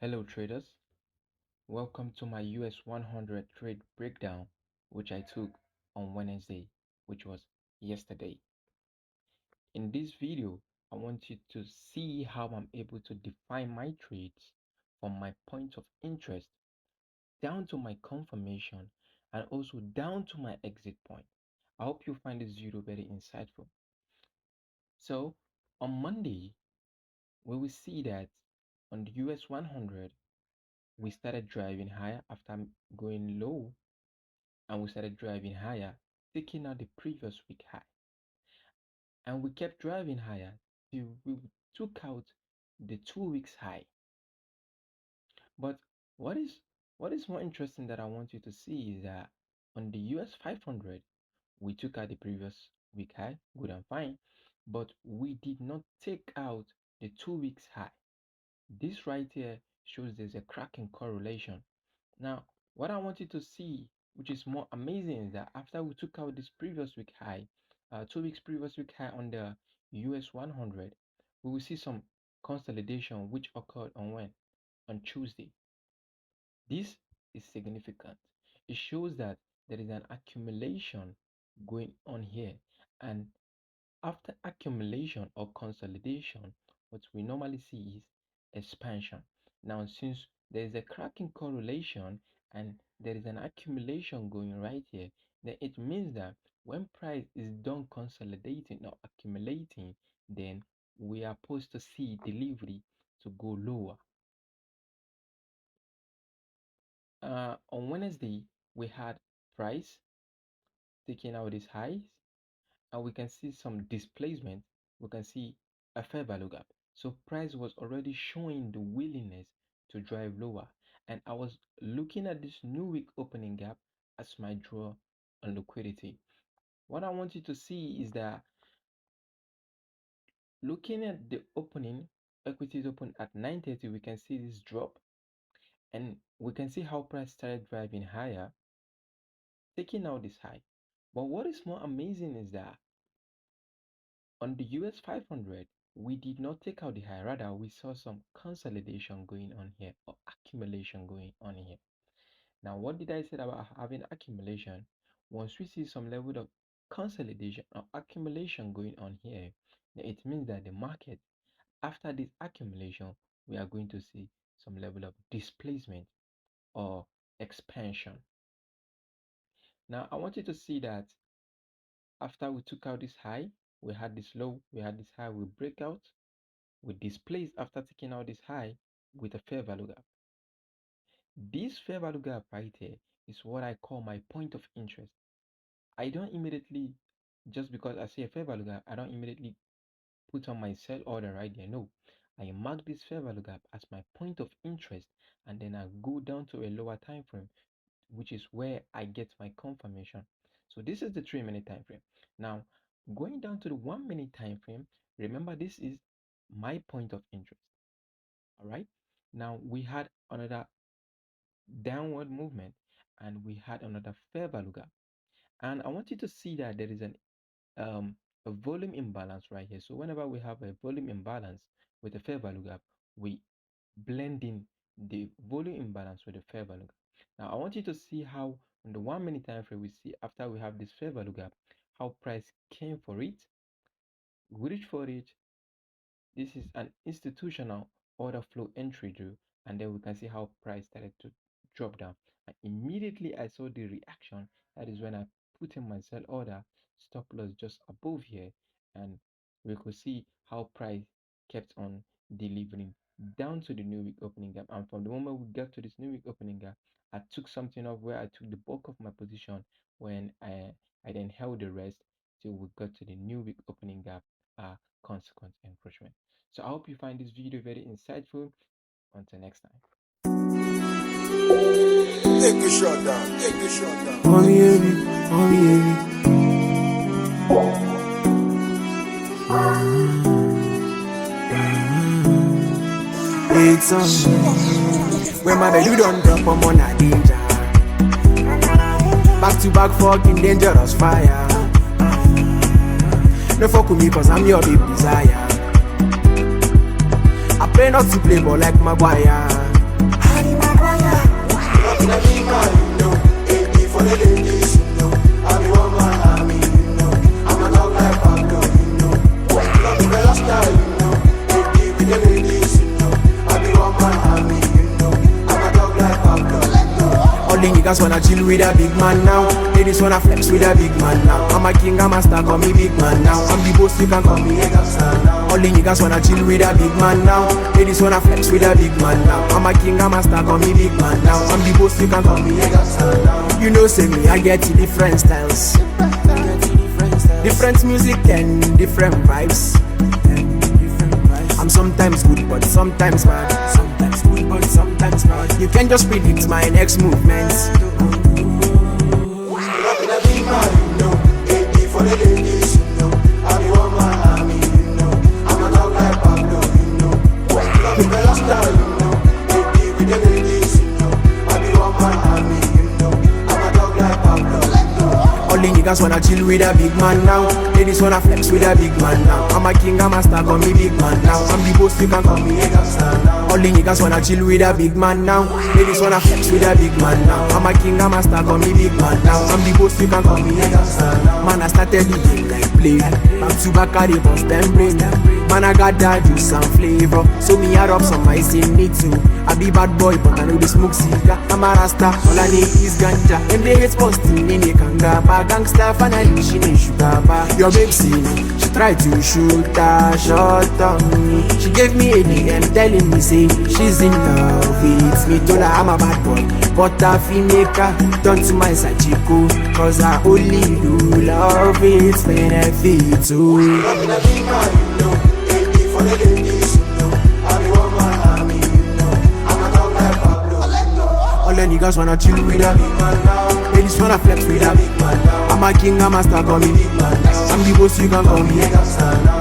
Hello traders, welcome to my US100 trade breakdown which I took on Wednesday, which was yesterday. In this video, I want you to see how I'm able to define my trades from my point of interest down to my confirmation and also down to my exit point. I hope you find this video very insightful. So on Monday, we will see that on the US100, we started driving higher after going low, and we started driving higher, taking out the previous week high. And we kept driving higher till we took out the 2 weeks high. But what is more interesting that I want you to see is that on the US 500, we took out the previous week high, good and fine, but we did not take out the 2 weeks high. This right here shows there's a cracking correlation. Now, what I want you to see, which is more amazing, is that after we took out this previous week high, 2 weeks previous week high on the US 100, we will see some consolidation which occurred on when? On Tuesday. This is significant. It shows that there is an accumulation going on here, and after accumulation or consolidation, what we normally see is expansion. Now, since there is a cracking correlation and there is an accumulation going right here, then it means that when price is done consolidating or accumulating, then we are supposed to see delivery to go lower. On Wednesday, we had price taking out these highs, and we can see some displacement. We can see a fair value gap. So price was already showing the willingness to drive lower, and I was looking at this new week opening gap as my draw on liquidity. What I want you to see is that looking at the opening, equities open at 9:30, we can see this drop, and we can see how price started driving higher, taking out this high. But what is more amazing is that on the US 500, we did not take out the high, rather we saw some consolidation going on here or accumulation going on here. Now, what did I say about having accumulation? Once we see some level of consolidation or accumulation going on here, then it means that the market, after this accumulation, we are going to see some level of displacement or expansion. Now, I want you to see that after we took out this high, we had this low, we had this high, we break out, we displace after taking out this high with a fair value gap. This fair value gap right here is what I call my point of interest. I don't immediately, just because I see a fair value gap, I don't immediately put on my sell order right there. No, I mark this fair value gap as my point of interest, and then I go down to a lower time frame, which is where I get my confirmation. So this is the 3-minute time frame. Now, going down to the 1-minute time frame, remember this is my point of interest. All right. Now we had another downward movement, and we had another fair value gap. And I want you to see that there is a volume imbalance right here. So whenever we have a volume imbalance with a fair value gap, we blend in the volume imbalance with the fair value gap. Now I want you to see how on the 1-minute time frame, we see after we have this fair value gap, how price came for it, we reach for it. This is an institutional order flow entry drill, and then we can see how price started to drop down. And immediately I saw the reaction. That is when I put in my sell order, stop loss just above here, and we could see how price kept on delivering down to the new week opening gap. And from the moment we got to this new week opening gap, I took something off where I took the bulk of my position, when I then held the rest till we got to the new week opening gap, consequence encroachment. So I hope you find this video very insightful. Until next time. Take a shot down. Take a shot down. Oh yeah, oh yeah. It's on. When my baby don't drop, I'm on a danger. Back to back, fucking dangerous fire. No fuck with me, cause I'm your big desire. I pray not to play ball like Maguire. one army, you know. I'm a dog like Pablo. All the niggas wanna chill with a big man now. Ladies wanna flex with a big man now. I'm a king, I'm a star, call me big man now. I'm the boss, you can call me a gangster now. All the niggas wanna chill with a big man now. Ladies wanna flex with a big man now. I'm a king, I'm a star, call me big man now. I'm the boss, you can call me a gangster now. You know, say me, I get different styles. Different music and different vibes. I'm sometimes good, but sometimes bad. Sometimes good, but sometimes bad. You can just predict my next movements. For the ladies, you know, I be one man army, you know. I'm a dog like Pablo, you know. Love the bella style, you know. Baby with the ladies, you know. I be one man army, you know. I'm a dog like Pablo, you know. All the niggas wanna chill with a big man now. Ladies wanna flex with a big man now. I'm a king, I'm a star, call me big man now. I'm the boss, you can call me a gangster now. All the niggas wanna chill with a big man now. Ladies wanna flex with a big man now. I'm a king, I'm a star, call me big man now. I'm the boss, you can call me a gangster now. Man, I started the game like play. Back to back, I bust them brain. Man, I got that juice and flavor. So me add up some ice in me too. I be bad boy, but I know the smoke cigar. I'm a rasta, all I need is ganja. And they hate posting in a kanga bar. Gangsta finally, she need sugar bar. Your babe see me, she tried to shoot a shot on me. She gave me a DM telling me say she's in love with me. Told her I'm a bad boy, but I feel make her turn to my side chico. Cause I only do love its benefit too. I'm in a big man, you know. Baby for the ladies, you know. I be one man army, you know. I'm a dog like Pablo, you know. All the niggas wanna chill with a big man now. Ladies wanna flex with a big man now. I'm a king, I'm a star, call me big man now. I'm the boss, you can call me a gangster now.